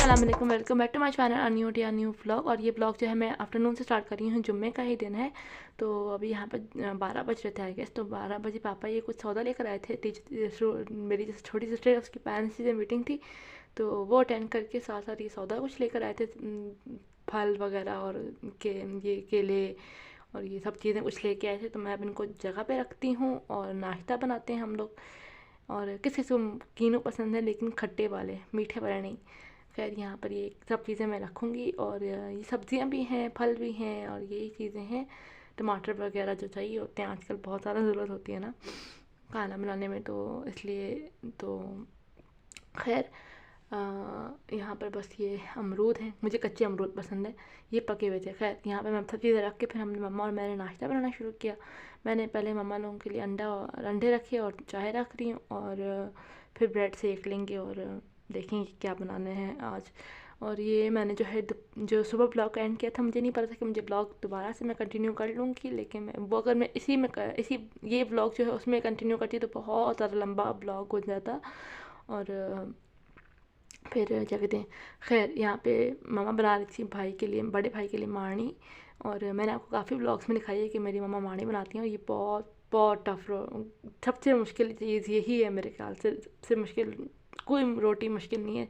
अस्सलाम वालेकुम, welcome back to my channel new vlog. और ये ब्लॉग जो है मैं आफ्टरनून से स्टार्ट कर रही हूँ, जुम्मे का ही दिन है। तो अभी यहाँ पर 12 बज रहे थे आई गेस। तो 12 बजे पापा ये कुछ सौदा लेकर आए थे। मेरी जो छोटी सिस्टर है उसकी पेरेंट्स से मीटिंग थी, तो वो अटेंड करके साथ साथ ये सौदा कुछ लेकर आए थे, फल वगैरह और ये केले और ये सब चीज़ें कुछ लेके आए थे। तो मैं अब इनको जगह पे रखती हूँ और नाश्ता बनाते हैं हम लोग। और किसी को कीनू पसंद है लेकिन खट्टे वाले, मीठे वाले नहीं। खैर यहाँ पर ये सब चीज़ें मैं रखूँगी। और ये सब्जियाँ भी हैं, फल भी हैं और यही चीज़ें हैं। टमाटर वगैरह जो चाहिए होते हैं, आजकल बहुत ज़्यादा ज़रूरत होती है ना खाना बनाने में, तो इसलिए तो खैर यहाँ पर बस ये अमरूद हैं, मुझे कच्चे अमरूद पसंद है, ये पके हुए थे। खैर यहाँ पे मैं सब चीज़ें रख के फिर हमने मम्मा और मैंने नाश्ता बनाना शुरू किया। मैंने पहले मम्मा लोगों के लिए अंडे रखे और चाय रख रही हूँ, और फिर ब्रेड सेक लेंगे और देखेंगे क्या बनाने हैं आज। और ये मैंने जो सुबह ब्लॉग का एंड किया था, मुझे नहीं पता था कि मुझे ब्लॉग दोबारा से मैं कंटिन्यू कर लूँगी, लेकिन वो अगर मैं इसी ये ब्लॉग जो है उसमें कंटिन्यू करती तो बहुत ज़्यादा लंबा ब्लॉग हो जाता। और फिर क्या कहते हैं, खैर यहाँ पे मम्मा बना रही थी भाई के लिए, बड़े भाई के लिए मानी। और मैंने आपको काफ़ी ब्लॉग्स में दिखाई है कि मेरी मम्मा मानी बनाती हैं, और ये बहुत बहुत टफ सबसे मुश्किल चीज़ यही है मेरे ख्याल से। सबसे मुश्किल कोई रोटी मुश्किल नहीं है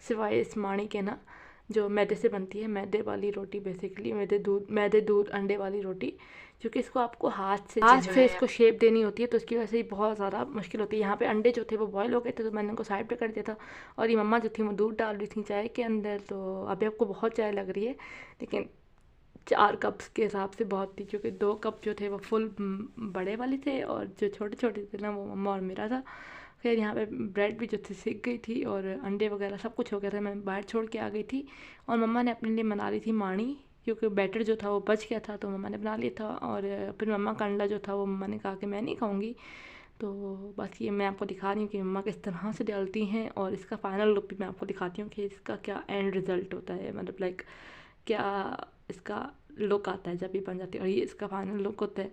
सिवाय इस मानी के ना, जो मैदे से बनती है, मैदे वाली रोटी बेसिकली, मैदे दूध अंडे वाली रोटी। क्योंकि इसको आपको हाथ से इसको शेप देनी होती है, तो इसकी वजह से ही बहुत ज़्यादा मुश्किल होती है। यहाँ पे अंडे जो थे वो बॉयल हो गए थे, तो मैंने उनको साइड पे कर दिया था। और ये मम्मा जो थी वो दूध डाल रही थी चाय के अंदर। तो अभी आपको बहुत चाय लग रही है, लेकिन 4 कप्स के हिसाब से बहुत थी, क्योंकि 2 कप जो थे वो फुल बड़े वाले थे और जो छोटे छोटे थे ना वो मम्मा और मेरा था। फिर यहाँ पे ब्रेड भी जो थी सिक गई थी और अंडे वगैरह सब कुछ हो गया था, मैं बाहर छोड़ के आ गई थी। और मम्मा ने अपने लिए बना ली थी मानी, क्योंकि बैटर जो था वो बच गया था, तो मम्मा ने बना लिया था। और फिर मम्मा का अंडा जो था वो मम्मा ने कहा कि मैं नहीं खाऊंगी। तो बस ये मैं आपको दिखा रही हूँ कि मम्मा किस तरह से डालती हैं, और इसका फाइनल लुक भी मैं आपको दिखाती हूँ कि इसका क्या एंड रिज़ल्ट होता है, मतलब लाइक क्या इसका लुक आता है जब ये बन जाती है। और ये इसका फाइनल लुक होता है।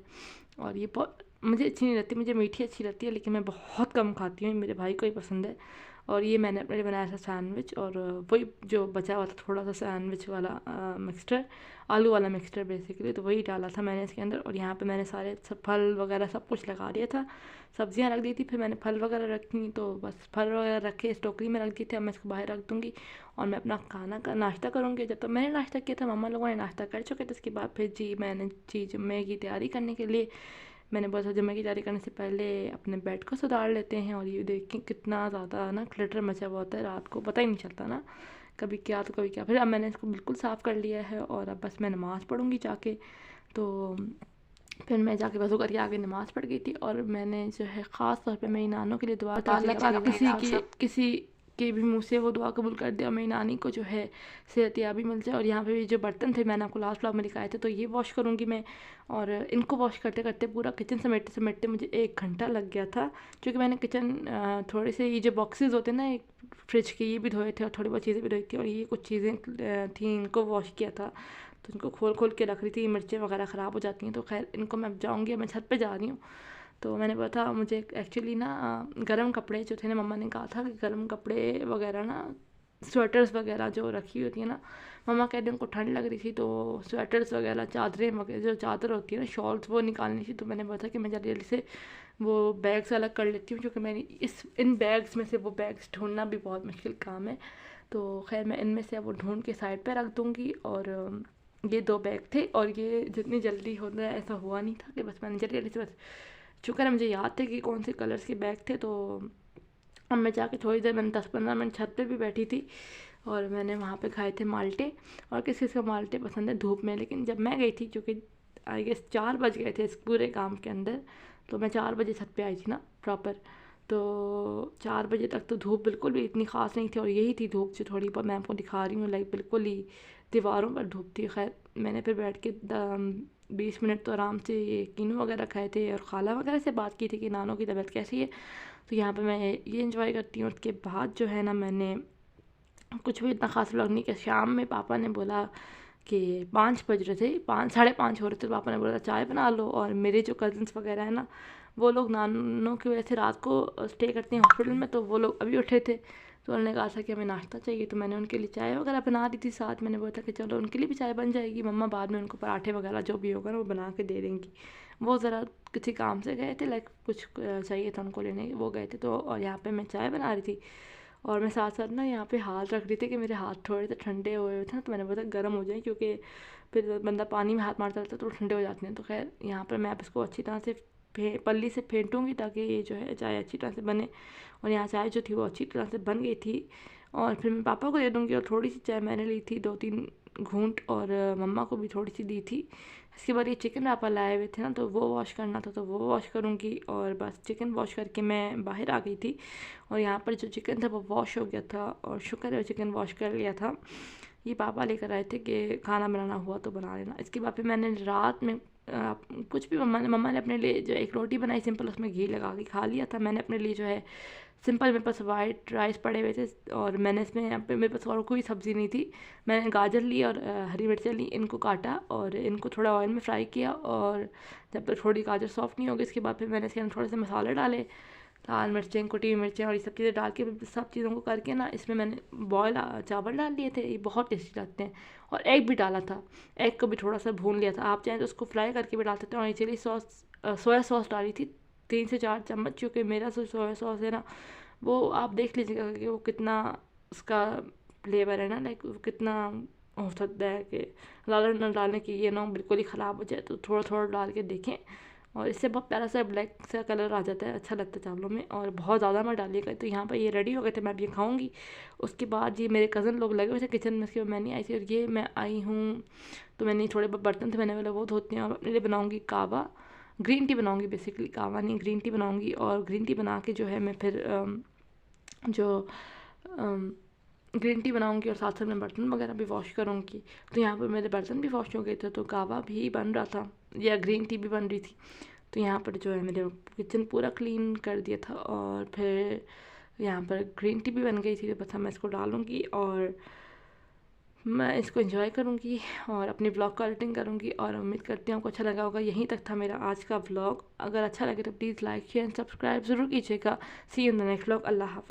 और ये बहुत मुझे अच्छी नहीं लगती, मुझे मीठी अच्छी लगती है, लेकिन मैं बहुत कम खाती हूँ, मेरे भाई को ही पसंद है। और ये मैंने अपने लिए बनाया था सैंडविच, और वही जो बचा हुआ था थोड़ा सा सैंडविच वाला मिक्सचर, आलू वाला मिक्सचर बेसिकली, तो वही डाला था मैंने इसके अंदर। और यहाँ पे मैंने सारे सब फल वगैरह सब कुछ लगा दिया था, सब्जियाँ रख दी थी, फिर मैंने फल वगैरह रखी, तो बस फल वगैरह रखे इस टोकरी में रख दी थी। अब मैं इसको बाहर रख दूँगी और मैं अपना खाना का नाश्ता करूँगी। जब तक मैंने नाश्ता किया था मम्मा लोगों ने नाश्ता कर चुके थे। उसके बाद फिर मैंने जुम्मे की तैयारी करने के लिए मैंने बोला था जुम्मे की तैयारी करने से पहले अपने बेड को सुधार लेते हैं। और ये देखें कितना ज़्यादा ना क्लटर मचा हुआ होता है, रात को पता ही नहीं चलता ना, कभी क्या तो कभी क्या। फिर अब मैंने इसको बिल्कुल साफ़ कर लिया है, और अब बस मैं नमाज़ पढ़ूँगी जाके। तो फिर मैं जाके वज़ू करके आगे नमाज़ पढ़ गई थी। और मैंने जो है ख़ास तौर पे मेरी नानों के लिए दुआ की थी कि किसी के भी मुँह से वो दुआ कबूल कर दे और मेरी नानी को जो है सेहतयाबी मिल जाए। और यहाँ पे भी जो बर्तन थे मैंने आपको लास्ट व्लॉग में दिखाए थे, तो ये वॉश करूँगी मैं। और इनको वॉश करते करते पूरा किचन समेटते समेटते मुझे 1 घंटा लग गया था, क्योंकि मैंने किचन थोड़े से ये जो बॉक्सेस होते हैं ना एक फ्रिज के, ये भी धोए थे और थोड़ी बहुत चीज़ें भी धोई थी, और ये कुछ चीज़ें थी इनको वॉश किया था, तो इनको खोल खोल के रख रही थी। मिर्चें वगैरह ख़राब हो जाती हैं, तो खैर इनको मैं जाऊँगी, मैं छत पे जा रही हूँ। तो मैंने बोला था मुझे एक्चुअली ना गर्म कपड़े जो थे ना, मम्मा ने कहा था कि गर्म कपड़े वगैरह ना, स्वेटर्स वगैरह जो रखी होती है ना, मम्मा कहते हैं उनको ठंड लग रही थी, तो स्वेटर्स वगैरह चादरें वगैरह जो चादर होती है ना, शॉल्स, वो निकालनी थी। तो मैंने बोला था कि मैं जल्दी जल्दी से वो बैग्स अलग कर लेती हूँ, क्योंकि मैंने इन बैग्स में से वो बैग्स ढूंढना भी बहुत मुश्किल काम है। तो खैर मैं इनमें से वो ढूंढ के साइड पर रख दूँगी। और ये 2 बैग थे, और ये जितनी जल्दी होता है ऐसा हुआ नहीं था, कि बस मैंने जल्दी जल्दी से बस चूँकि ना मुझे याद थे कि कौन से कलर्स के बैग थे। तो अब मैं जाके थोड़ी देर, मैंने 10-15 मिनट छत पे भी बैठी थी, और मैंने वहाँ पे खाए थे माल्टे। और किस किस को माल्टे पसंद है धूप में, लेकिन जब मैं गई थी, क्योंकि आई गेस 4 बज गए थे इस पूरे काम के अंदर, तो मैं 4 बजे छत पे आई थी ना प्रॉपर। तो 4 बजे तक तो धूप बिल्कुल भी इतनी ख़ास नहीं थी, और यही थी धूप जो थोड़ी बहुत मैं आपको दिखा रही हूँ, लाइक बिल्कुल ही दीवारों पर धूप थी। खैर मैंने फिर बैठ के 20 मिनट तो आराम से ये कीनू वगैरह खाए थे, और खाला वगैरह से बात की थी कि नानों की तबीयत कैसी है। तो यहाँ पे मैं ये इंजॉय करती हूँ। उसके बाद जो है ना, मैंने कुछ भी इतना ख़ास व्लॉग नहीं किया। शाम में पापा ने बोला कि 5 बज रहे थे, 5 साढ़े 5 हो रहे थे, तो पापा ने बोला चाय बना लो। और मेरे जो कज़न्स वगैरह हैं ना, वो लोग नानों की वजह से रात को स्टे करते हैं हॉस्पिटल में, तो वो लोग अभी उठे थे, तो उन्होंने कहा था कि हमें नाश्ता चाहिए, तो मैंने उनके लिए चाय वगैरह बना दी थी साथ। मैंने बोला था कि चलो उनके लिए भी चाय बन जाएगी, मम्मा बाद में उनको पराठे वगैरह जो भी होगा ना वो बना के दे देंगी। वो ज़रा किसी काम से गए थे, लाइक कुछ चाहिए था उनको लेने, वो गए थे। तो और यहाँ पे मैं चाय बना रही थी और मैं साथ साथ ना यहाँ पे हाथ रख रही थी कि मेरे हाथ थोड़े से ठंडे हुए हुए थे ना, तो मैंने बोला गर्म हो जाए, क्योंकि फिर बंदा पानी में हाथ मारता रहता है तो ठंडे हो जाते हैं। तो खैर यहाँ पर मैं अब इसको अच्छी तरह से पल्ली से फेंटूँगी ताकि ये जो है चाय अच्छी तरह से बने। और यहाँ चाय जो थी वो अच्छी तरह से बन गई थी और फिर मैं पापा को दे दूँगी। और थोड़ी सी चाय मैंने ली थी 2-3 घूंट, और मम्मा को भी थोड़ी सी दी थी। इसके बाद ये चिकन पापा लाए हुए थे ना, तो वो वॉश करना था, तो वो वॉश करूँगी। और बस चिकन वॉश करके मैं बाहर आ गई थी और यहाँ पर जो चिकन था वो वॉश हो गया था और शुक्र है चिकन वॉश कर लिया था। ये पापा लेकर आए थे कि खाना बनाना हुआ तो बना लेना। इसके बाद फिर मैंने रात में कुछ भी मम्मा ने अपने लिए जो एक रोटी बनाई सिंपल, उसमें घी लगा के खा लिया था। मैंने अपने लिए जो है सिंपल, मेरे पास वाइट राइस पड़े हुए थे और मैंने इसमें यहाँ पे मेरे पास और कोई सब्ज़ी नहीं थी। मैंने गाजर ली और हरी मिर्चें ली, इनको काटा और इनको थोड़ा ऑयल में फ्राई किया। और जब तक थोड़ी गाजर सॉफ्ट नहीं होगी इसके बाद फिर मैंने इसके अंदर थोड़े से मसाले डाले, लाल मिर्चें, कुटी हुई मिर्चें और ये सब चीज़ें डाल के सब चीज़ों को करके ना इसमें मैंने बॉयल चावल डाल दिए थे। ये बहुत टेस्टी लगते हैं। और एग भी डाला था, एग को भी थोड़ा सा भून लिया था। आप चाहें तो उसको फ्राई करके भी डाल सकते हैं। और ये चिली सॉस, सोया सॉस डाली थी 3 से 4 चम्मच, क्योंकि मेरा जो सोया सॉस है ना वो आप देख लीजिएगा कि वो कितना उसका फ्लेवर है ना, लाइक वो कितना हो सकता है कि ज़्यादा न डालने की ये ना बिल्कुल ही ख़राब हो जाए, तो थोड़ा थोड़ा डाल के देखें। और इससे बहुत प्यारा सा ब्लैक सा कलर आ जाता है, अच्छा लगता है चावलों में। और बहुत ज़्यादा मत डालिएगा। तो यहाँ पर ये रेडी हो गए थे, मैं अब ये खाऊंगी। उसके बाद ये मेरे कज़न लोग लगे हुए थे किचन में, उसके बाद मैं नहीं आई थी और ये मैं आई हूँ। तो मैंने थोड़े बहुत बर्तन थे, मैंने बोला वो धोते हैं और अपने लिए बनाऊँगी कावा, ग्रीन टी बनाऊँगी, बेसिकली कावा नहीं ग्रीन टी बनाऊँगी। और ग्रीन टी बना के जो है मैं फिर जो ग्रीन टी बनाऊंगी और साथ साथ मैं बर्तन वगैरह भी वॉश करूँगी। तो यहाँ पर मेरे बर्तन भी वॉश हो गए थे, तो कावा भी बन रहा था या ग्रीन टी भी बन रही थी। तो यहाँ पर जो है मेरे किचन पूरा क्लीन कर दिया था और फिर यहाँ पर ग्रीन टी भी बन गई थी। तो बस मैं इसको डालूँगी और मैं इसको एंजॉय करूँगी और अपनी व्लॉग का एडिटिंग करूँगी। और उम्मीद करती हूँ आपको अच्छा लगा होगा। यहीं तक था मेरा आज का व्लॉग। अगर अच्छा लगे तो please like share and subscribe ज़रूर कीजिएगा। See you in the next vlog. अल्लाह हाफ़िज़।